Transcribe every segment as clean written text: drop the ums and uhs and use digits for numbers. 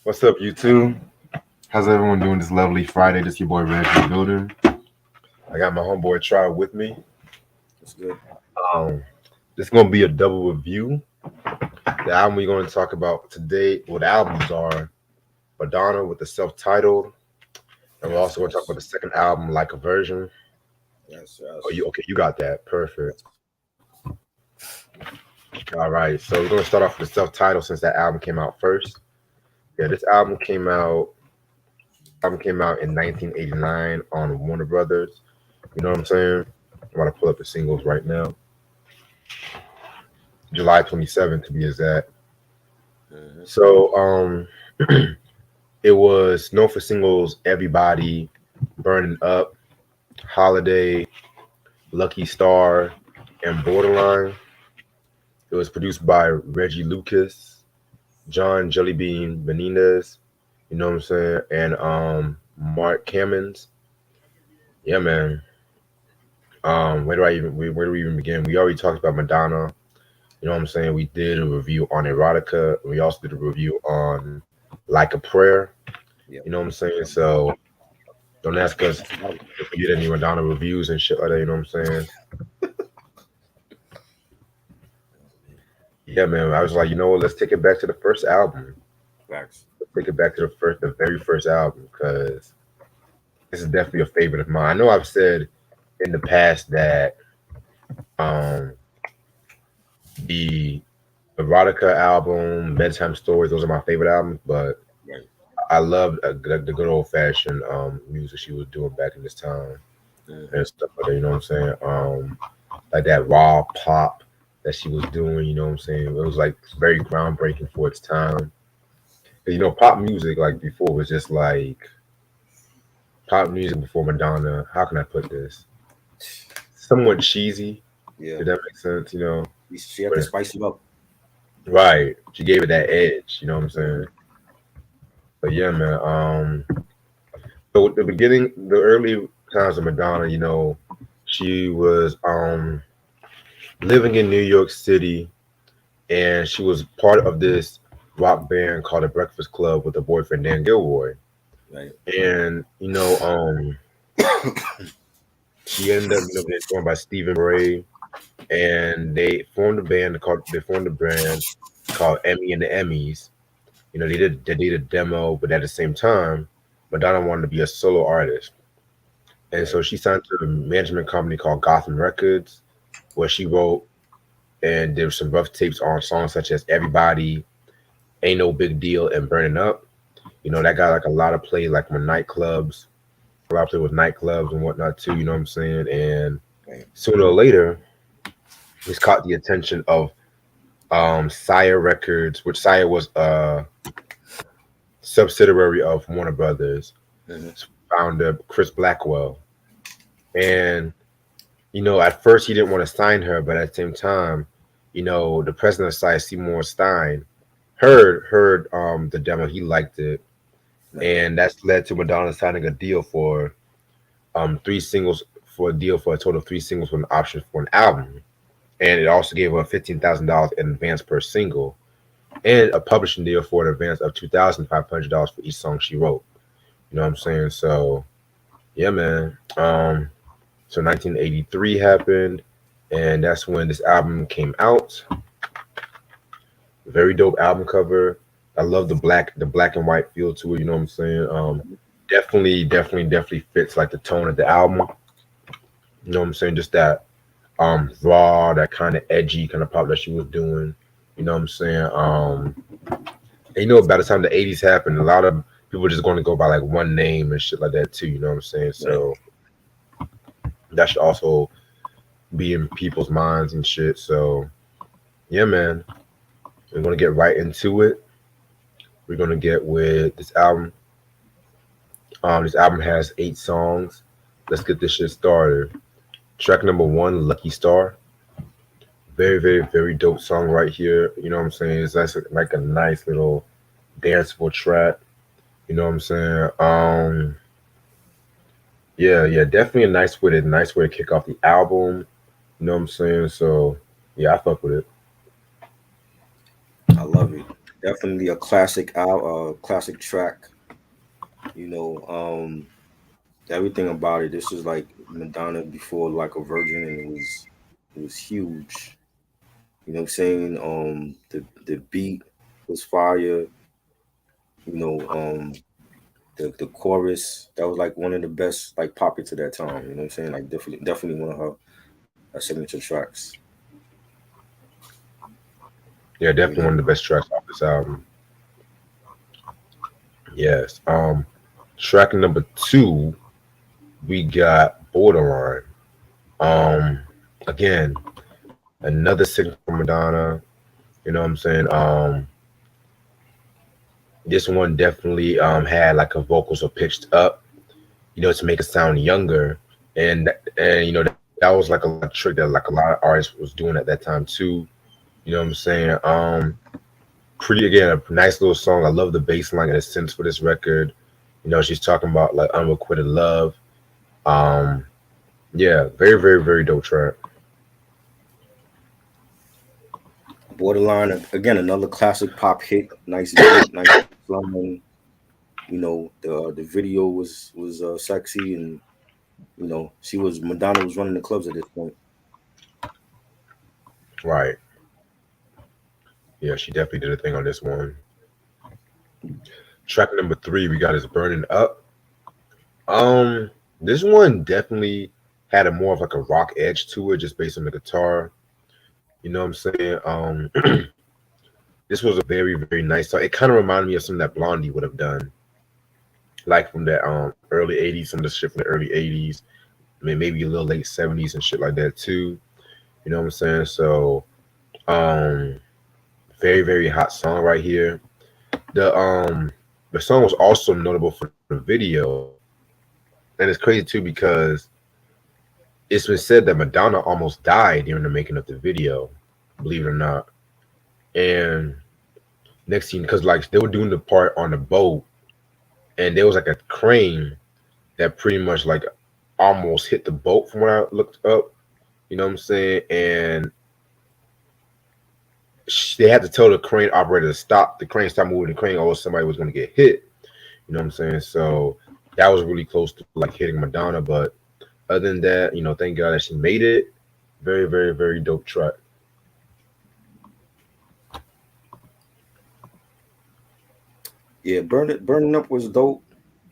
What's up, YouTube? How's everyone doing this lovely Friday? This your boy Reggie building. I got my homeboy Trial with me. That's good. Um, this is gonna be a double review. The album we're going to talk about today, what albums are Madonna with the self-titled, and we're Yes, also going to talk about the yes, second album, Like a Version. yes, Oh, you yes. okay? You got that perfect. Yes. All right, so we're going to start off with the self-titled since that album came out first. Yeah, this album came out. Album came out in 1989 on Warner Brothers. You know what I'm saying? I'm about to pull up the singles right now. July 27th to be exact. Mm-hmm. So it was known for singles Everybody, Burning Up, Holiday, Lucky Star, and Borderline. It was produced by Reggie Lucas, John Jellybean Benitez, you know what I'm saying, and Mark Cammons. Yeah, man. Where do we even begin? We already talked about Madonna. You know what I'm saying? We did a review on Erotica. We also did a review on Like a Prayer. Yep. You know what I'm saying? So don't ask us That's about it. if we did any Madonna reviews and shit like that. You know what I'm saying? Yeah, man. I was like, you know what? Let's take it back to the first album. Facts. Let's take it back to the very first album, because this is definitely a favorite of mine. I know I've said in the past that um the Erotica album, Bedtime Stories, those are my favorite albums, but Right. I loved the good old fashioned music she was doing back in this time Mm-hmm. and stuff like that. You know what I'm saying? Like that raw pop that she was doing. You know what I'm saying? It was like very groundbreaking for its time. 'Cause, you know, pop music like before was just like pop music before Madonna. How can I put this? Somewhat cheesy. Yeah. If that makes sense, you know. She had to But spice it up. right, she gave it that edge. You know what I'm saying? But yeah, man. So the beginning, the early times of Madonna, you know, she was living in New York City, and she was part of this rock band called the Breakfast Club with her boyfriend Dan Gilroy. Right. And she ended up, being joined by Stephen Bray, and they formed a brand called Emmy and the Emmys. You know, they did a demo, but at the same time, Madonna wanted to be a solo artist. And Right. so she signed to a management company called Gotham Records, where she wrote and did some rough tapes on songs such as Everybody, Ain't No Big Deal, and Burning Up. You know, that got like a lot of play, like with nightclubs, a lot of play with nightclubs and whatnot too, you know what I'm saying? And Right. sooner or later, it's caught the attention of Sire Records, which Sire was a subsidiary of Warner Brothers, Mm-hmm. founder Chris Blackwell. And you know, at first he didn't want to sign her, but at the same time, you know, the president of Sire, Seymour Stein, heard the demo. He liked it, Right. and that's led to Madonna signing a deal for three singles, for a deal for a total of three singles with an option for an album. And it also gave her $15,000 in advance per single, and a publishing deal for an advance of $2,500 for each song she wrote. You know what I'm saying? So yeah, man. So 1983 happened, and that's when this album came out. Very dope album cover. I love the black and white feel to it. You know what I'm saying? Definitely fits like the tone of the album. You know what I'm saying? Just that raw, that kind of edgy kind of pop that she was doing. You know what I'm saying? And you know, by the time the '80s happened, a lot of people just going to go by like one name and shit like that too. You know what I'm saying? Right. So that should also be in people's minds and shit. So yeah, man, we're gonna get right into it. We're gonna get with this album. This album has 8 songs. Let's get this shit started. Track number one, Lucky Star. Very dope song right here. You know what I'm saying? It's like a nice little danceable track. You know what I'm saying? Yeah, definitely a nice way to kick off the album. You know what I'm saying? So yeah, I fuck with it. I love it. Definitely a classic track. You know, everything about it. This is like Madonna before like a virgin, and it was huge. You know what I'm saying? The beat was fire. You know, the chorus that was like one of the best like popping to that time. You know what I'm saying? Like definitely one of her signature tracks. Yeah, You definitely know, one of the best tracks off this album. Yes. Track number two, we got Borderline. Um, Again, another single from Madonna. You know what I'm saying? This one definitely had like her vocals are pitched up, to make it sound younger, and that was like a lot of trick that like a lot of artists was doing at that time too. You know what I'm saying? Pretty again, a nice little song. I love the bass line and the synths for this record. She's talking about like unrequited love. Um, yeah, very, very, very dope track. Borderline again, another classic pop hit. Nice beat, nice line. You know, the video was sexy, and she was Madonna was running the clubs at this point. Right. Yeah, she definitely did a thing on this one. Track number three we got is Burning Up. Um, this one definitely had a more of like a rock edge to it, just based on the guitar. You know what I'm saying? This was a very, very nice song. It kind of reminded me of something that Blondie would have done, like from that early '80s, some of the shit from the early '80s. I mean, maybe a little late '70s and shit like that too. You know what I'm saying? So, um, very, very hot song right here. The um, the song was also notable for the video, and it's crazy too because it's been said that Madonna almost died during the making of the video, believe it or not. And next scene, because like they were doing the part on the boat, and there was like a crane that pretty much like almost hit the boat from when I looked up. You know what I'm saying? And they had to tell the crane operator to stop. The crane stopped moving. The crane, or somebody was going to get hit. You know what I'm saying? So that was really close to like hitting Madonna. But other than that, thank God that she made it. Very, very, very dope track. Yeah, Burning Up was dope.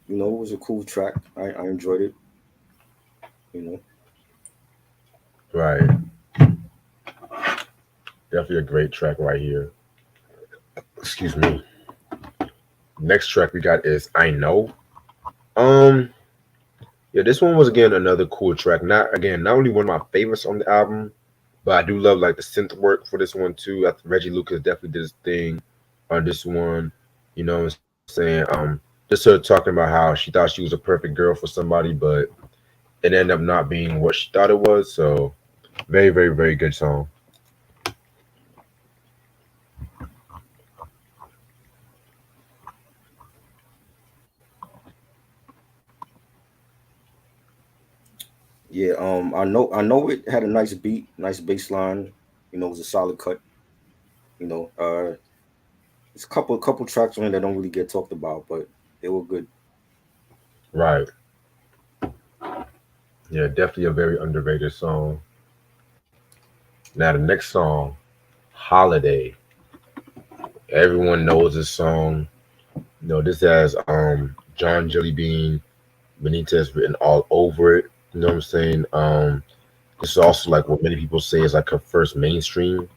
You know, it was a cool track. I enjoyed it. You know, Right. Definitely a great track right here. Excuse me. Next track we got is I Know. Um, yeah, this one was again another cool track. Not only one of my favorites on the album, but I do love like the synth work for this one too. Reggie Lucas definitely did his thing on this one. You know what I'm saying? Just her talking about how she thought she was a perfect girl for somebody, but it ended up not being what she thought it was. So very, very, very good song. yeah. I know it had a nice beat, nice bass line. You know, it was a solid cut. You know, it's a couple tracks on it that don't really get talked about, but they were good. Right. Yeah, definitely a very underrated song. Now the next song, Holiday. Everyone knows this song. This has John Jellybean Benitez written all over it. You know what I'm saying? This is also like what many people say is like her first mainstream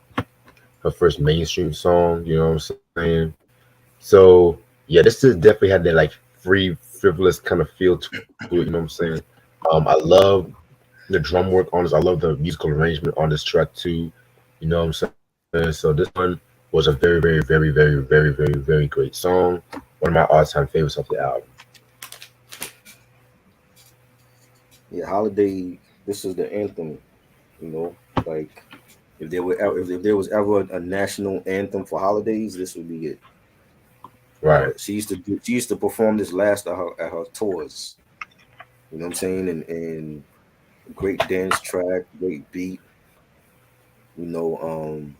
song. You know what I'm saying? So yeah, this is definitely had that like free, frivolous kind of feel to it. You know what I'm saying? I love the drum work on this. I love the musical arrangement on this track too. You know what I'm saying? So this one was a very, very, very, very, very, very, very great song. One of my all-time favorites of the album. Yeah, Holiday. This is the anthem. You know, like if there was ever a national anthem for holidays, this would be it. Right, She used to perform this last at her tours. You know what I'm saying? And great dance track, great beat. You know,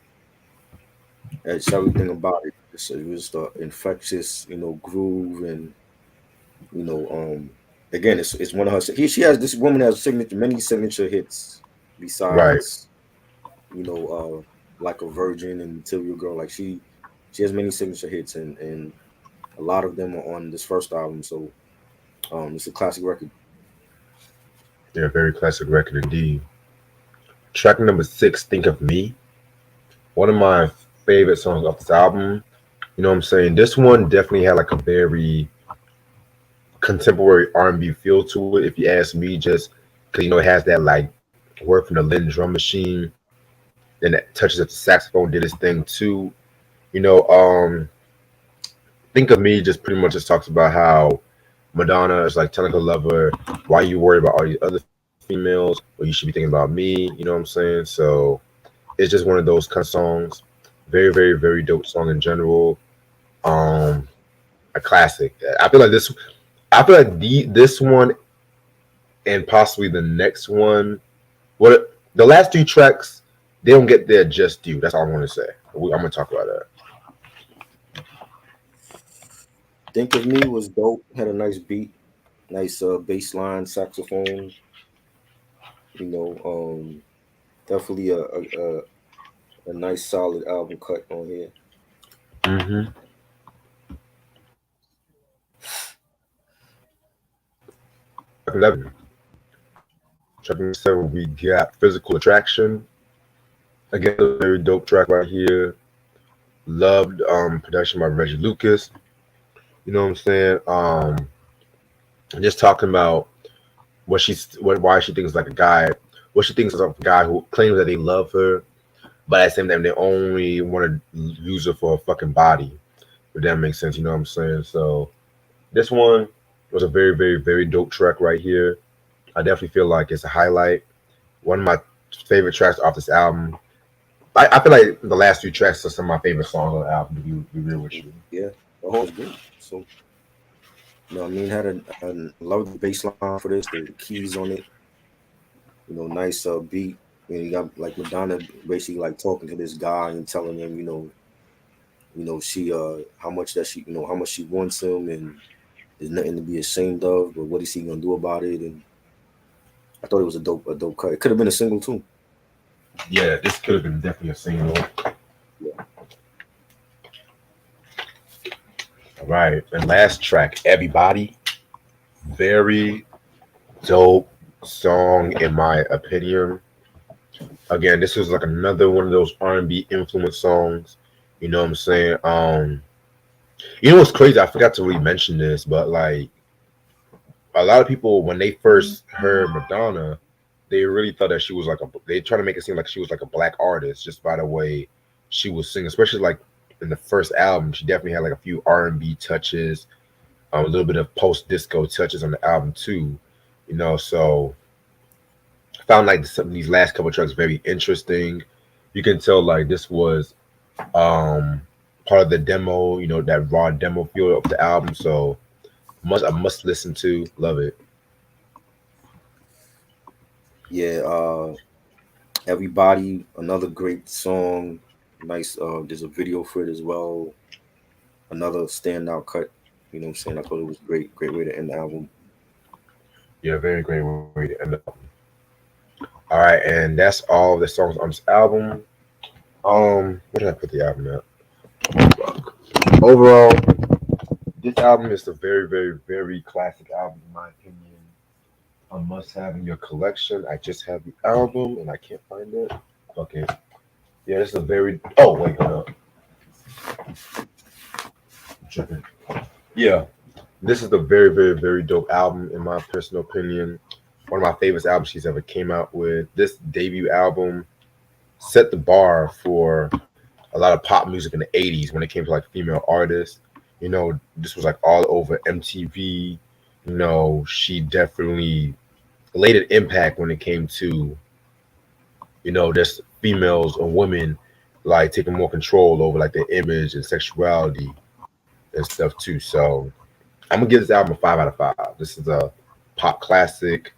that's everything about it. It was the infectious, groove, and you know, again, it's one of her. She has this woman has many signature hits Right. besides, like a Virgin and Material Girl. Like she has many signature hits, and a lot of them are on this first album. So, it's a classic record. Yeah, very classic record indeed. Track number six, Think of Me. One of my favorite songs off this album. You know what I'm saying? This one definitely had like a very contemporary R&B feel to it. If you ask me, just because it has that like work from the Lynn drum machine, then it touches up the saxophone, did his thing too. You know, Think of Me just pretty much just talks about how Madonna is like telling her lover, "Why you worry about all these other females? Well, you should be thinking about me." You know what I'm saying? So it's just one of those kind of songs. Very, very, very dope song in general. Um, a classic. I feel like this. I feel like this one and possibly the next one. What the last two tracks, they don't get their just due. That's all I'm going to say. I'm going to talk about that. Think of Me was dope. Had a nice beat, nice bass line, saxophone. You know, definitely a nice solid album cut on here. Mm-hmm. 11. Track number 7, we got Physical Attraction. Again, a very dope track right here. Loved production by Reggie Lucas. You know what I'm saying? Just talking about why she thinks like a guy, what she thinks of a guy who claims that they love her, but at the same time they only want to use her for a fucking body. If that makes sense, you know what I'm saying? So this one was a very, very, very dope track right here. I definitely feel like it's a highlight. One of my favorite tracks off this album. I feel like the last few tracks are some of my favorite songs on the album. To be real with you. Yeah, the whole is great. So, I mean, had love the bass line for this, the keys on it. Nice beat. You got like Madonna basically like talking to this guy and telling him, she how much that she, how much she wants him, and there's nothing to be ashamed of. But what is he gonna do about it? And I thought it was a dope cut. It could have been a single too. Yeah, this could have been definitely a single. Yeah. All right, and last track, Everybody. Very dope song in my opinion. Again, this is like another one of those R&B influence songs. You know what I'm saying? You know what's crazy? I forgot to really mention this, but like a lot of people when they first heard Madonna, they really thought that she was like they try to make it seem like she was like a black artist just by the way she was singing, especially like in the first album. She definitely had like a few R&B touches, a little bit of post disco touches on the album too. You know, so I found like some of these last couple tracks very interesting. You can tell like this was um part of the demo, that raw demo feel of the album. So I must listen to, love it. Yeah. Everybody, another great song. Nice. There's a video for it as well. Another standout cut. You know what I'm saying? I thought it was great. Great way to end the album. Yeah, very great way to end up. All right, and that's all the songs on this album. Where did I put the album at? Overall, this album is a very, very, very classic album in my opinion. A must have in your collection. I just have the album and I can't find it. Okay. Yeah, this is a very. Oh wait, hold up. Yeah, this is a very, very, very dope album in my personal opinion. One of my favorite albums she's ever came out with. This debut album set the bar for a lot of pop music in the 80s when it came to like female artists. This was like all over MTV. She definitely laid an impact when it came to, just females or women like taking more control over like their image and sexuality and stuff too. So I'm gonna give this album a 5 out of 5. This is a pop classic,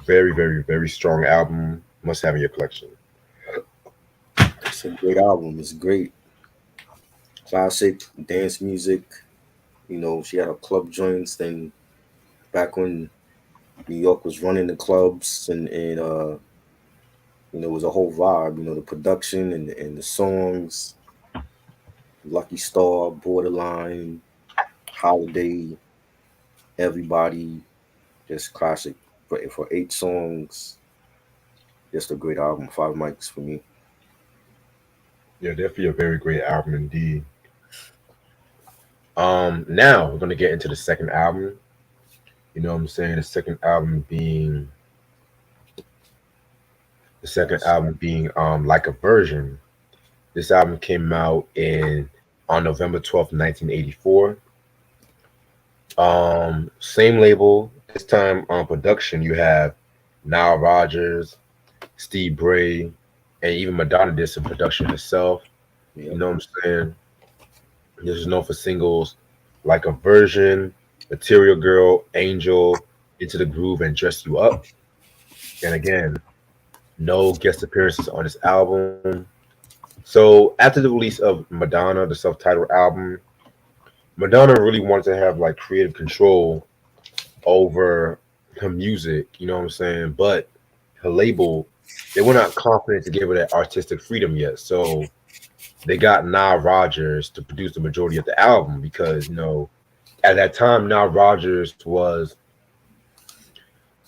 very, very, very strong album. Must have in your collection. It's a great album. It's great. classic dance music. You know, she had her club joints. Then back when New York was running the clubs, and you know, it was a whole vibe. You know, the production and the songs, Lucky Star, Borderline, Holiday, Everybody, just classic. For 8 songs, just a great album. 5 mics for me. Yeah, definitely a very great album indeed. Now we're gonna get into the second album. You know what I'm saying? The second Yes. album being Like a Virgin. This album came out in on November 12th, 1984. Same label. This time on production, you have Nile Rodgers, Steve Bray, and even Madonna did some production herself. You Yep. know what I'm saying? This is known for singles like A Version, Material Girl, Angel, Into the Groove, and Dress You Up. And again, no guest appearances on this album. So after the release of Madonna, the self-titled album, Madonna really wanted to have like creative control over her music, you know what I'm saying? But her label, they were not confident to give her that artistic freedom yet. So they got Nile Rodgers to produce the majority of the album because, at that time, Nile Rodgers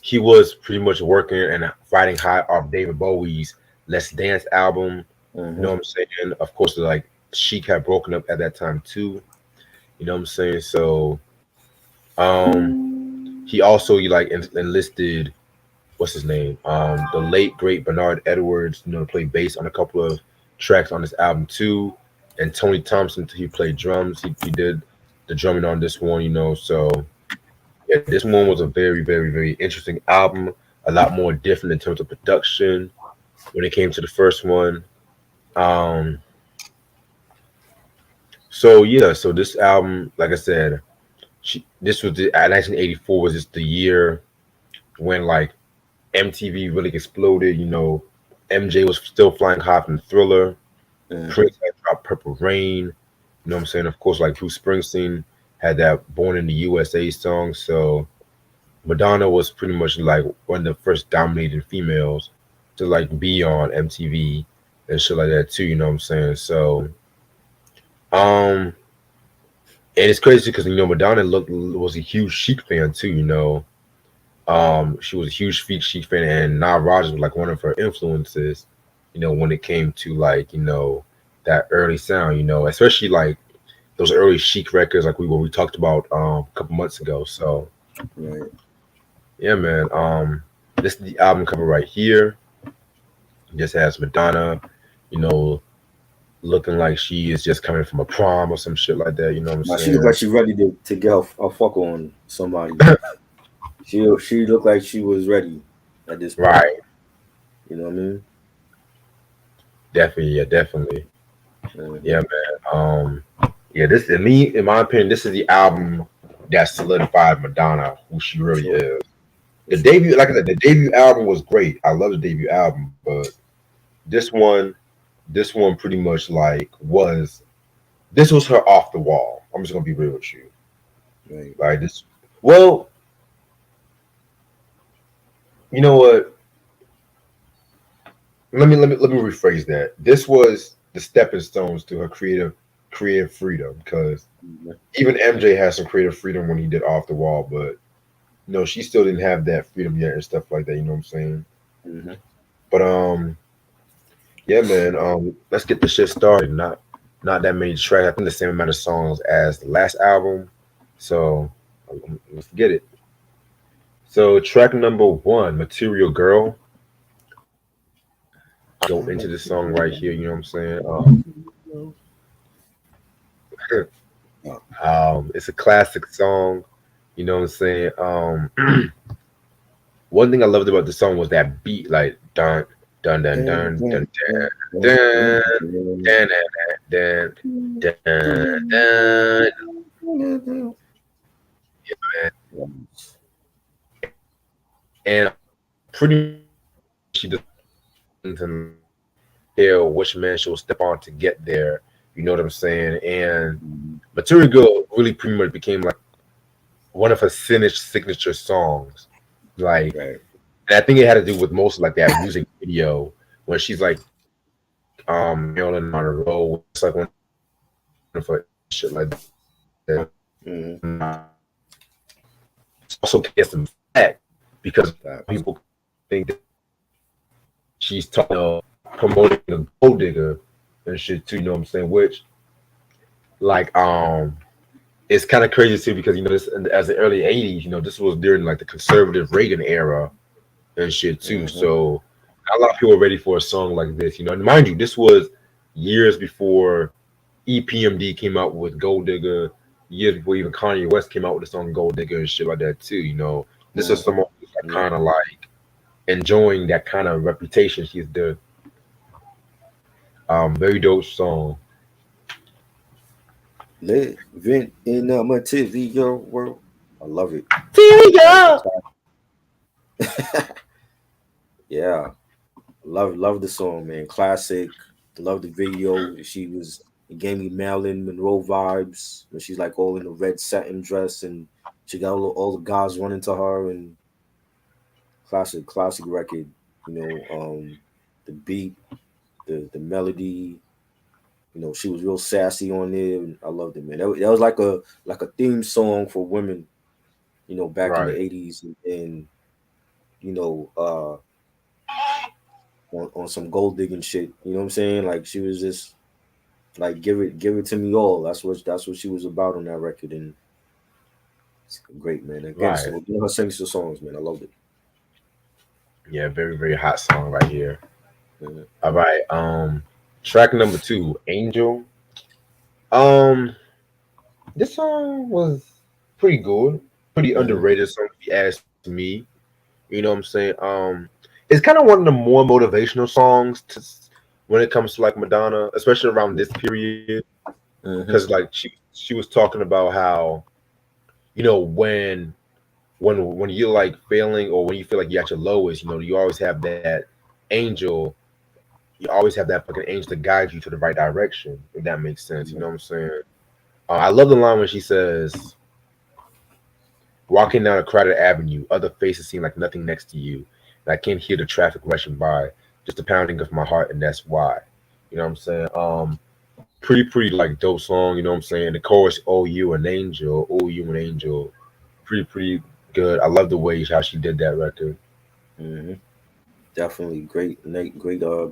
he was pretty much working and riding high off David Bowie's Let's Dance album. You Hmm. know what I'm saying? Of course, like Chic had broken up at that time too. You know what I'm saying? So he also enlisted what's his name? The late great Bernard Edwards, to play bass on a couple of tracks on this album too. And Tony Thompson, he played drums. He did the drumming on this one, So yeah, this one was a very, very, very interesting album. A lot more different in terms of production when it came to the first one. Um, so yeah, so this album, like I said, this was 1984 was just the year when like MTV really exploded. MJ was still flying high from Thriller. Hmm. Prince had dropped Purple Rain. You know what I'm saying? Of course, like Bruce Springsteen had that Born in the USA song. So Madonna was pretty much like one of the first dominating females to like be on MTV and shit like that too. You know what I'm saying? So, um, and it's crazy because Madonna was a huge Chic fan too. She was a huge Chic fan, and Nile Rodgers was like one of her influences. When it came to like that early sound. Especially like those early Chic records, like we talked about a couple months ago. So Right. yeah, man. This is the album cover right here. It just has Madonna, you know, looking like she is just coming from a prom or some shit like that. You know what I'm Now she looked saying? like she ready to get her fuck on somebody. She looked like she was ready at this point. Right. You know what I mean? Definitely. Yeah. Definitely. Yeah, Hmm. man. Yeah. This, in me, in my opinion, this is the album that solidified Madonna who she For really sure. is. For The sure. debut, like I said, the debut album was great. I love the debut album, but this one, this one pretty much like this was her off the wall. I'm just gonna be real with you. Right. Like this. Well, you know what? Let me rephrase that. This was the stepping stones to her creative freedom because Hmm. even MJ had some creative freedom when he did off the wall, but no, she still didn't have that freedom yet and stuff like that. You know what I'm saying? Hmm. But yeah, man. Let's get the shit started. Not that many tracks. I think the same amount of songs as the last album. So let's get it. So track number one, Material Girl. Go into this song right here. You know what I'm saying? Oh, It's a classic song. You know what I'm saying? One thing I loved about the song was that beat, like dun dun dun dun dun dun dun dun dun dun dun. And pretty much she doesn't tell which man she'll step on to get there. You know what I'm saying? And Mhm. Material Girl really pretty much became like one of her signature songs. Like, Right. and I think it had to do with most of like that music video when she's like Marilyn Monroe. It's like one of her shit like that. Hmm. It's also get some flack because Facts. people think that she's promoting a gold digger and shit too. You know what I'm saying? Which like it's kind of crazy too because this as the early '80s. This was during like the conservative Reagan era and shit too. Hmm. So not a lot of people are ready for a song like this. And mind you, this was years before EPMD came out with Gold Digger, years before even Kanye West came out with the song Gold Digger and shit like that too. This is Hmm. someone who's like, Yeah. kind of like enjoying that kind of reputation she's the very dope song. Living in a material world. I love it. Here we That was a go. classic. Yeah. Love the song, man. Classic. Love the video. It gave me Marilyn Monroe vibes when she's like all in a red satin dress and she got all the guys running to her and classic record. You know, the beat, the melody. She was real sassy on there, and I loved it, man. That was like a theme song for women. Back in the Right, '80s, and you know, uh, on some gold digging shit. You know what I'm saying? Like she was just like give it to me all. That's what she was about on that record, and it's great, man. Again, right. so her signature songs, man. I loved it. Yeah, very, very hot song right here. Mhm. All right. Track number two, Angel. Um, this song was pretty good, pretty Mhm. underrated song if you ask me. You know what I'm saying? It's kind of one of the more motivational songs when it comes to like Madonna, especially around this period, because Mhm. like she was talking about how when you're like failing or when you feel like you're at your lowest, you always have that angel. You always have that fucking angel to guide you to the right direction. If that makes sense, you know Mhm. what I'm saying? I love the line when she says, "Walking down a crowded avenue, other faces seem like nothing next to you, and I can't hear the traffic rushing by, just the pounding of my heart, and that's why." You know what I'm saying? Pretty like dope song. You know what I'm saying? The chorus, "Oh you an angel, oh you an angel," pretty good. I love the way how she did that record. Mhm. Definitely great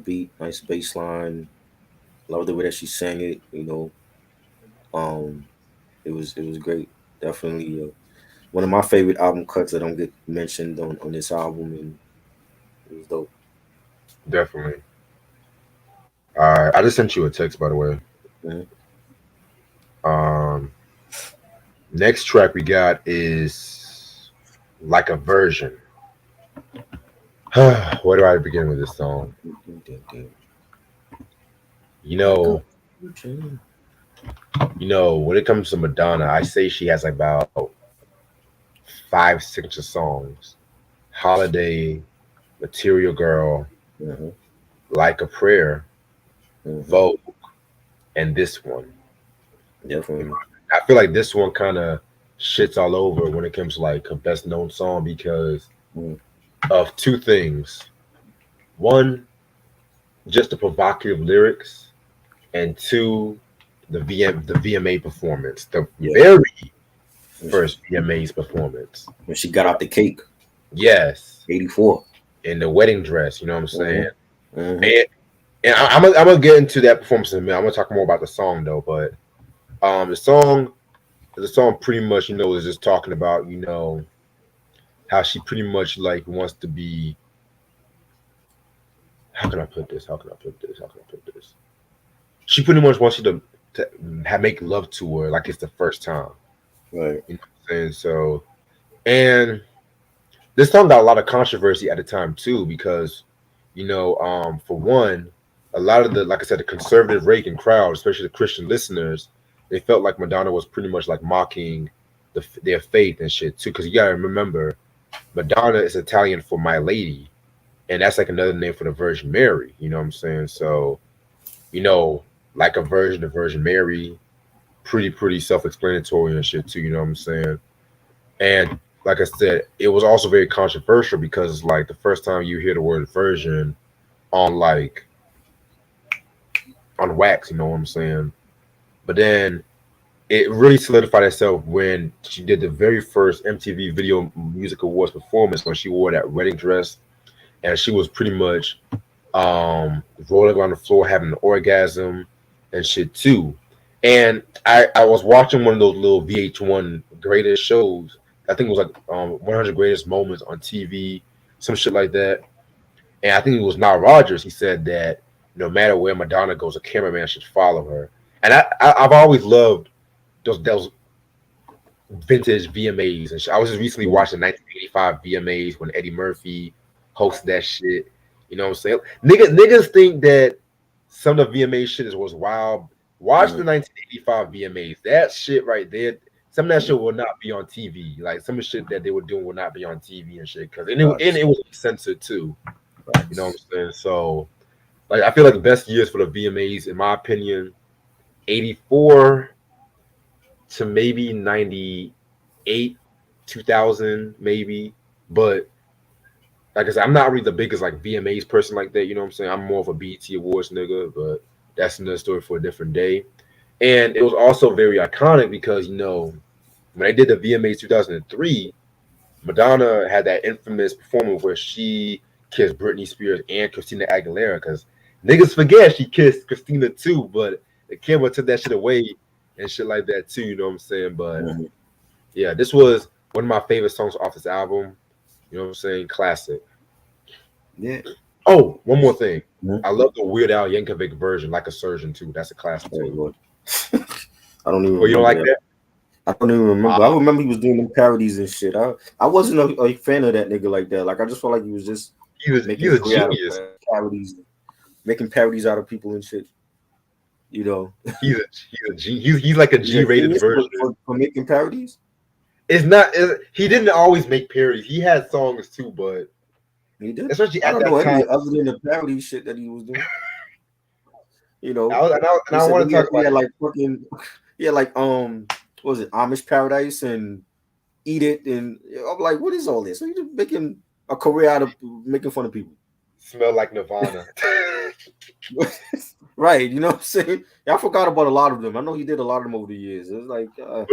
beat, nice bass line. Love the way that she sang it. Um, it was great. Definitely one of my favorite album cuts that don't get mentioned on this album, and it was dope. Definitely. I just sent you a text by the way. Mhm. Um, Next track we got is like a version. Where do I begin with this song? You Like a know, when it comes to Madonna, I say she has like about five signature songs: "Holiday," "Material Girl," Mhm. "Like a Prayer," Mhm. "Vogue," and this one. Definitely. I feel like this one kind of shits all over when it comes to like her best known song because Mhm. of two things. One, just the provocative lyrics, and two, the VMA performance, the Yeah. very When she, first VMA's performance. when she got out the cake, Yes, '84. in the wedding dress. You know what I'm saying? Mhm. Mhm. And I'm gonna get into that performance in a minute. I'm gonna talk more about the song though, but the song pretty much is just talking about how she pretty much like wants to be. How can I put this? How can I put this? How can I put this? She pretty much wants you to make love to her like it's the first time. Right. You know what I'm saying? So, and this song got a lot of controversy at the time too, because for one, a lot of the like I said, the conservative Reagan crowd, especially the Christian listeners, they felt like Madonna was pretty much like mocking their faith and shit too. Because you gotta remember, Madonna is Italian for My Lady, and that's like another name for the Virgin Mary. You know what I'm saying? So, you know. like a Virgin, the Virgin Mary, pretty self-explanatory and shit too. You know what I'm saying? And like I said, it was also very controversial because it's like the first time you hear the word virgin on like on wax, you know what I'm saying? But then it really solidified itself when she did the very first MTV Video Music Awards performance when she wore that wedding dress and she was pretty much rolling around the floor having an orgasm and shit too. And I was watching one of those little VH1 greatest shows. I think it was like 100 greatest moments on TV, some shit like that. And I think it was Nile Rodgers. He said that no matter where Madonna goes, a cameraman should follow her. And I've always loved those vintage VMAs. And I was just recently Mhm. watching 1985 VMAs when Eddie Murphy hosted that shit. You know what I'm saying? Niggas think that some of the VMA shit was wild. Watch the Mhm. 1985 VMAs. That shit right there. Some of that Mhm. shit will not be on TV. Like some of the shit that they were doing will not be on TV and shit. Cause and Facts. it was censored too. You know what I'm Facts. saying? So like I feel like the best years for the VMAs, in my opinion, 84 to maybe 98, 2000 maybe. But like I said, I'm not really the biggest like VMAs person like that. You know what I'm saying? I'm more of a BET Awards nigga, but that's another story for a different day. And it was also very iconic because when they did the VMAs 2003, Madonna had that infamous performance where she kissed Britney Spears and Christina Aguilera because niggas forget she kissed Christina too, but the camera took that shit away and shit like that too. You know what I'm saying? But Mhm. yeah, this was one of my favorite songs off this album. You know what I'm saying? Classic. Yeah. Oh, one more thing. Mhm. I love the Weird Al Yankovic version, like a surgeon too. That's a classic Oh too. Lord. I don't even Oh, you don't remember like that. that? I don't even remember. I Ah, remember he was doing them parodies and shit. I wasn't a fan of that nigga like that. Like I just felt like he was just he's making a a career out of genius. parodies, making parodies out of people and shit. You know, He's like a he's a G-rated genius version. for making parodies. It's not. He didn't always make parodies. He had songs too, but He did. especially I at don't that know time, any other than the parody shit that he was doing. You know, and he I said want to talk he about had it. like fucking he had like what was it Amish Paradise and Eat It and I'm like, what is all this? So you just making a career out of making fun of people. Smell like Nirvana. Right, you know what I'm saying? Yeah, I forgot about a lot of them. I know he did a lot of them over the years. It was like but,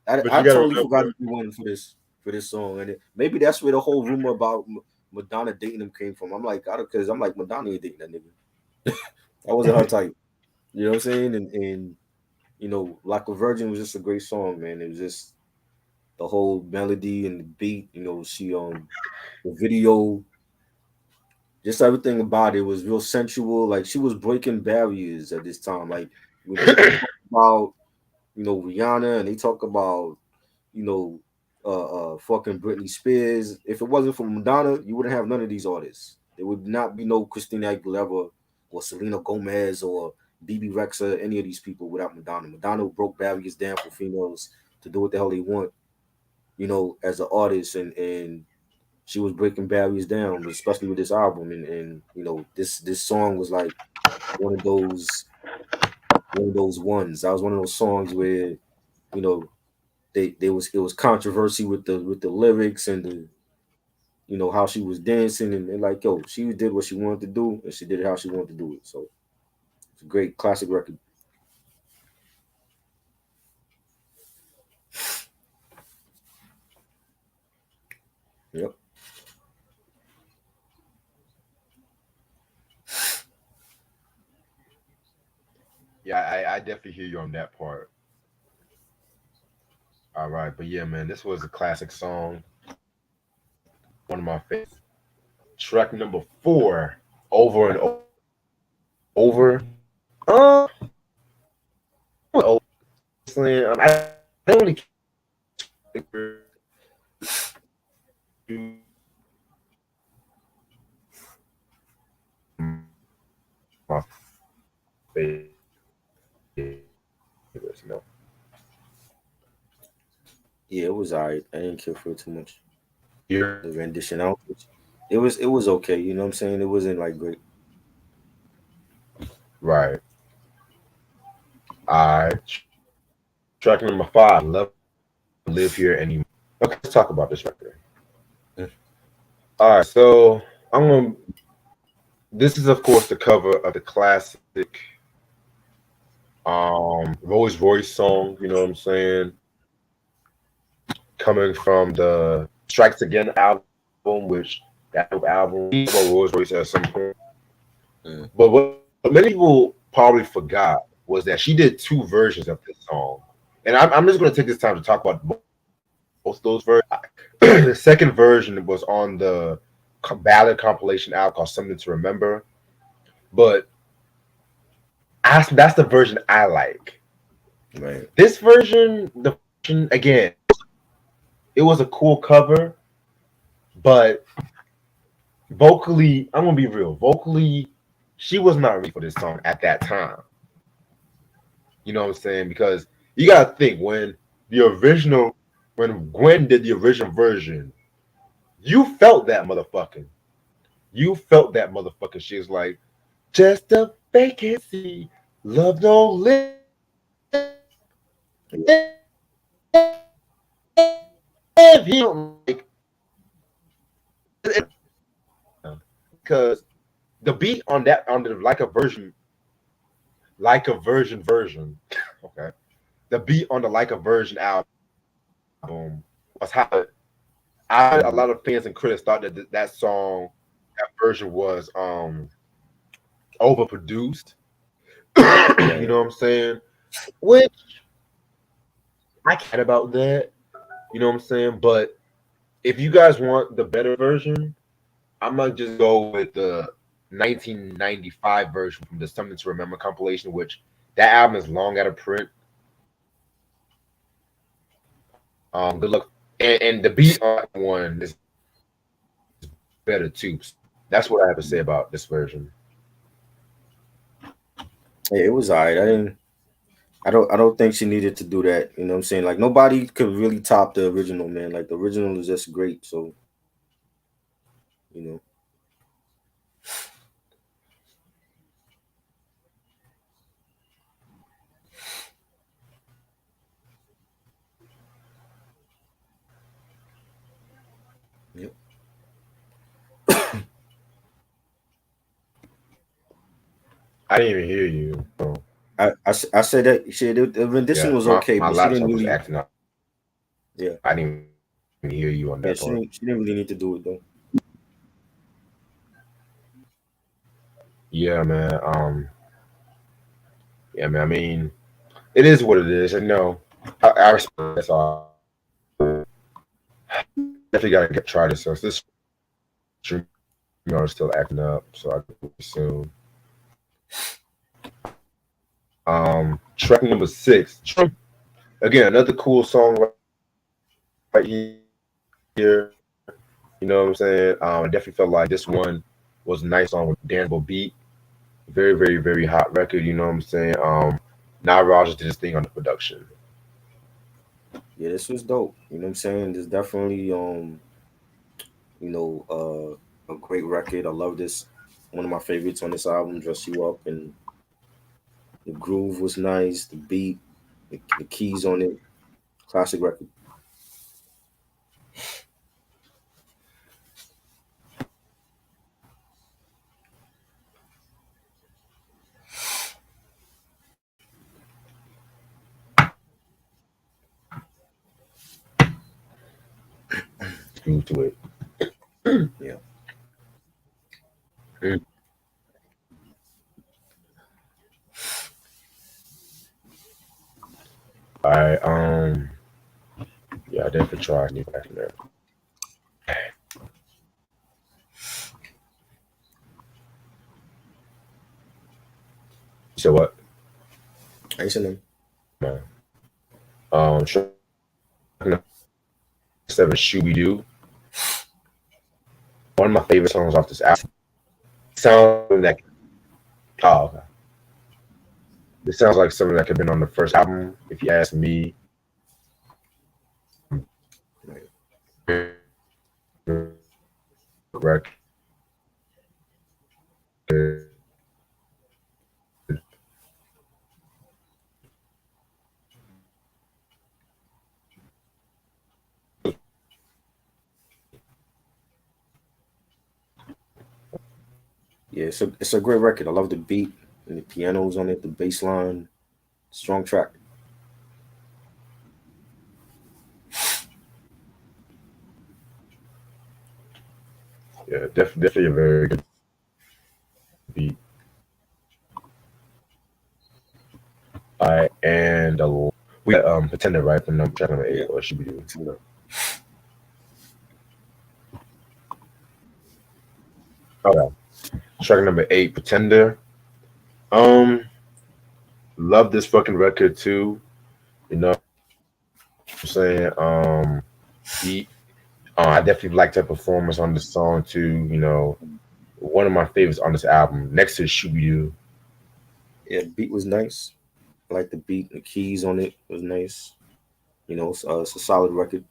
but I you gotta totally forgot remember, he won for this song, and maybe that's where the whole rumor about Madonna dating him came from. I'm like, because I'm like Madonna ain't dating that nigga. That wasn't her type. You know what I'm saying? And you know, like a Virgin was just a great song, man. It was just the whole melody and the beat. You know, she the video, just everything about it was real sensual. Like she was breaking barriers at this time. Like when people talk about Rihanna and they talk about you know fucking Britney Spears. If it wasn't for Madonna, you wouldn't have none of these artists. There would not be no Christina Aguilera or Selena Gomez or BB Rexa, any of these people without Madonna. Madonna broke barriers down for females to do what the hell they want, as an artist, and she was breaking barriers down, especially with this album, and this song was like one of those one of those ones. That was one of those songs where you know it was controversy with the lyrics and the how she was dancing and like she did what she wanted to do and she did it how she wanted to do it. So it's a great classic record. Yep. yeah, I definitely hear you on that part. All right, but yeah, man, this was a classic song, one of my favorites. Track number 4, over and over. I don't really my favorites. Yeah, it was alright. I didn't care for it too much. You're The rendition out. It was okay. You know what I'm saying? It wasn't like great. right. All right, track number 5. Love live here anymore. Okay, let's talk about this record. All right, so I'm gonna. This is of course the cover of the classic Rolls Royce song. You know what I'm saying? Coming from the Strikes Again album, which that album about Rolls Royce at some point. Mm. But what many people probably forgot was that she did two versions of this song. And I'm just going to take this time to talk about both those versions. The second version was on the ballad compilation album called Something to Remember. But that's the version I like. Right. This version, the version, again, it was a cool cover, but vocally, I'm going to be real. Vocally, she was not ready for this song at that time. You know what I'm saying? Because you gotta think the original, when Gwen did the original version, you felt that motherfucking. You felt that motherfucking. She was like, just a vacancy, love don't live here. Like, because the beat on that on the like a version, okay. The beat on the like a version album was how a Mhm. lot of fans and critics thought that that song, that version was overproduced. You Right. know what I'm saying? Which I can't about that. You know what I'm saying? But if you guys want the better version, I might just go with the 1995 version from the Something to Remember compilation, which that album is long out of print. Good luck. And the beat on that one is better too. That's what I have to say about this version. Yeah, it was alright. I didn't. I don't think she needed to do that. You know what I'm saying? Like nobody could really top the original, man. Like the original is just great. So you know. Yep. I didn't even hear you. So, I said that shit. The rendition yeah, was my, okay, my but she didn't laptop was really. acting up. Yeah. I didn't even hear you on that part. Yeah. She didn't really need to do it though. Yeah, man. Yeah, man. I mean, it is what it is. I know. I respect that's all. Definitely gotta try this. So this stream is still acting up, so I can soon. Track number 6. Again, another cool song right here. You know what I'm saying? I definitely felt like this one was a nice song with danceable beat. Very, very, very hot record. You know what I'm saying? Now Rogers did his thing on the production. Yeah, this was dope. You know what I'm saying? There's definitely a great record. I love this. One of my favorites on this album, Dress You Up, and the groove was nice. The beat, the keys on it, classic record. Move to it. Yeah. Mm. All right. Yeah, I definitely tried new back in there. You said what? I ain't seen them. Man. Track number 7, Shooby Doo. One of my favorite songs off this album. Sound that oh, okay. It sounds like something that could have been on the first album, if you ask me. Right. Record. Yeah, it's a great record. I love the beat and the pianos on it, the bass line, strong track. Yeah, definitely a very good beat. And we got Pretender right for number track number Yeah. 8, or should we do? Okay, track number 8, Pretender. Um, love this fucking record too. You know what I'm saying? He, I definitely liked her performance on the song too. One of my favorites on this album, next to Shooby Doo. Yeah, the beat was nice. I like the beat. The keys on it was nice. It's a solid record.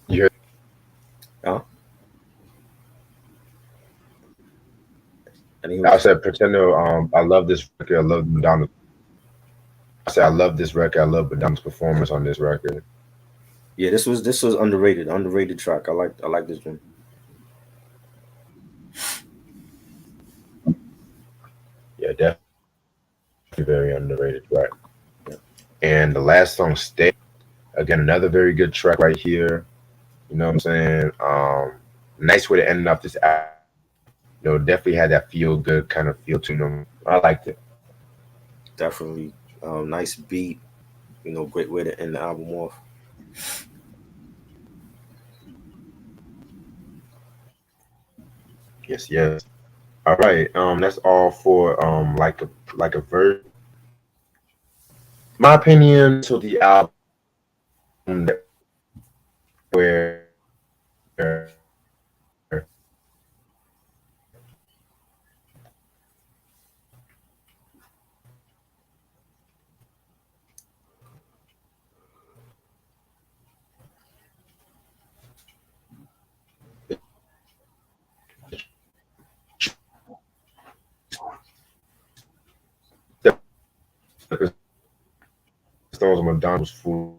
You heard? Huh? I didn't hear what I you said. said Pretender. I love this record. I love Madonna. I said I love this record. I love Madonna's performance on this record. Yeah, this was underrated track. I like this one. Yeah, definitely very underrated track. Yeah. And the last song, Stay. Again, another very good track right here. You know what I'm saying? Nice way to end off this album. Definitely had that feel good kind of feel to them. I liked it. Definitely, nice beat. Great way to end the album off. Yes, yes. All right. That's all for like a version. My opinion to the album that where Stones and Madonna's food.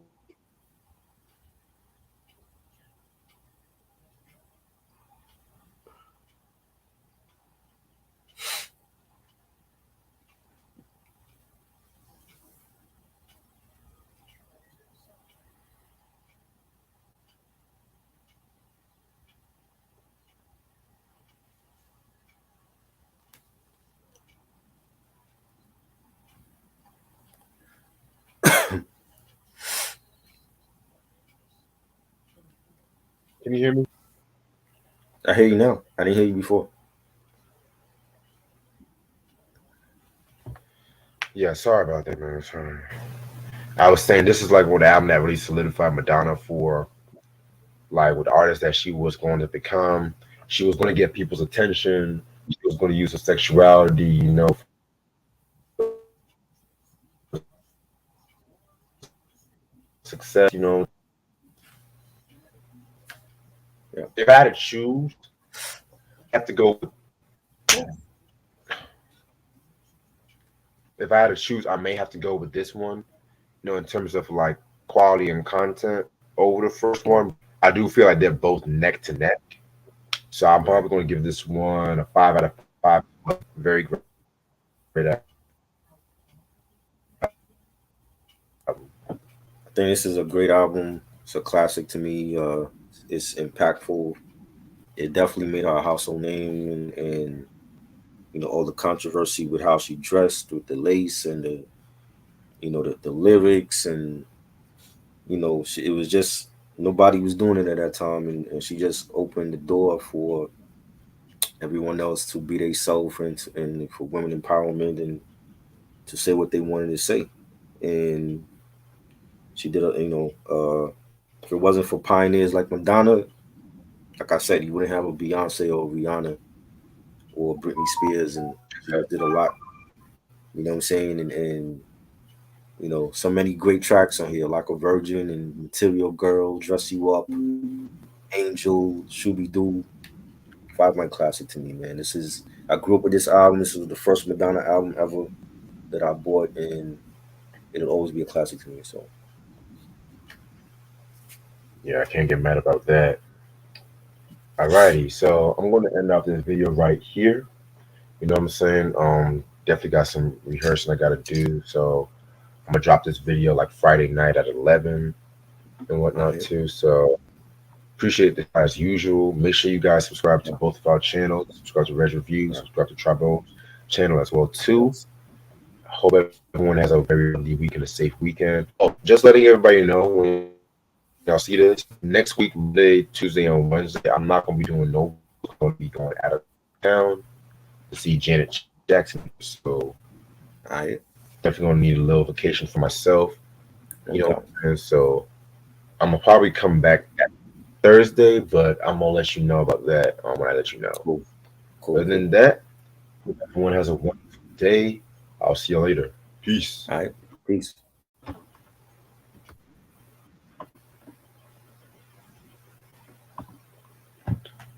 Can you hear me? I hear you now. I didn't hear you before. Yeah, sorry about that, man. Sorry. I was saying this is like what the album that really solidified Madonna for like with the artist that she was going to become. She was going to get people's attention. She was going to use her sexuality, success. Yeah. If I had to choose, I have to go. If I had to choose, I may have to go with this one. In terms of like quality and content over the first one. I do feel like they're both neck to neck. So I'm probably going to give this one a 5 out of 5. Very great. I think this is a great album. It's a classic to me. It's impactful. It definitely made her a household name, and all the controversy with how she dressed with the lace and the lyrics, and it was just nobody was doing it at that time, and she just opened the door for everyone else to be themselves, and for women empowerment, and to say what they wanted to say. And she did if it wasn't for pioneers like Madonna, like I said, you wouldn't have a Beyonce or Rihanna or Britney Spears, and she just did a lot. You know what I'm saying? And You know, so many great tracks on here, like a Virgin and Material Girl, Dress You Up, Angel, Shooby Doo. 5 line classic to me, man. This is I grew up with this album. This was the first Madonna album ever that I bought, and it'll always be a classic to me. So, Yeah, I can't get mad about that. Alrighty, so I'm going to end off this video right here. You know what I'm saying? Definitely got some rehearsing I got to do. So I'm gonna drop this video like Friday night at 11 and all whatnot right, too. So appreciate this as usual. Make sure you guys subscribe to both of our channels. Subscribe to Res Reviews. yeah, Subscribe to Tribo's channel as well too. yes, Hope everyone has a very lovely weekend, a safe weekend. Oh, just letting everybody know when y'all see this next week, Monday, Tuesday, and Wednesday, I'm not gonna be doing no. I'm gonna be going out of town to see Janet Jackson. So all right, definitely gonna need a little vacation for myself. You know, okay, and so I'm gonna probably come back that Thursday, but I'm gonna let you know about that when I let you know. cool, Other cool, than cool. that, hope everyone has a wonderful day. I'll see you later. Peace. All right, peace.